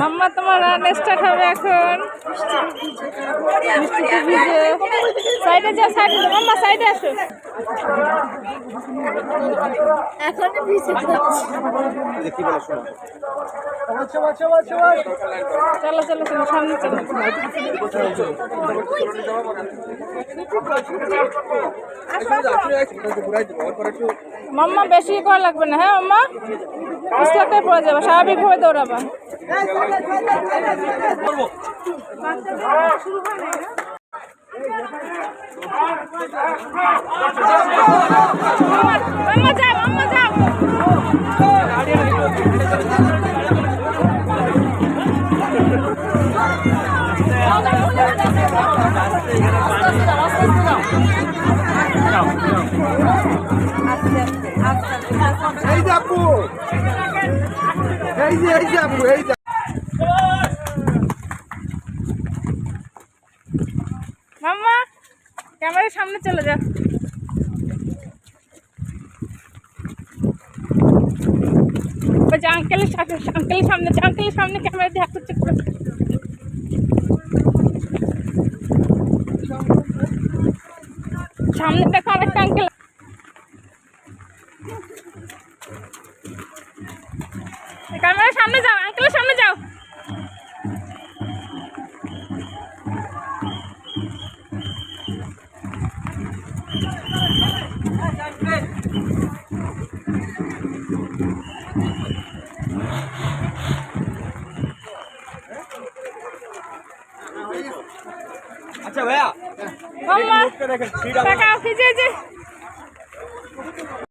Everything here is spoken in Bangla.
মাম্মা তোমার রান্না স্টার্ট হবে এখন। মিষ্টিতে ভিজে সাইডে যাও, সাইডে যাও মাম্মা, সাইডে আসো। এখন ভিজে চলো চলো চলো সামনে চলো। মাম্মা বেশি করা লাগবে না, হ্যাঁ মাম্মা ইসলামটাই পড়ে যাবে, স্বাভাবিকভাবে দৌড়াবা। মাম্মা যাও, মাম্মা যাও। এই যে আপু, এই যে আপু, এই যে মাম্মা ক্যামেরার সামনে চলে যাও। আঙ্কেলের সামনে, আঙ্কেলের সামনে ক্যামেরা দিয়ে হাত চেক করে। সামনে দেখো আরেকটা আঙ্কেল। ক্যামেরার সামনে যাও, আঙ্কেলের সামনে যাও। আচ্ছা ভাইয়া মাম্মা টাকা ভিজে যে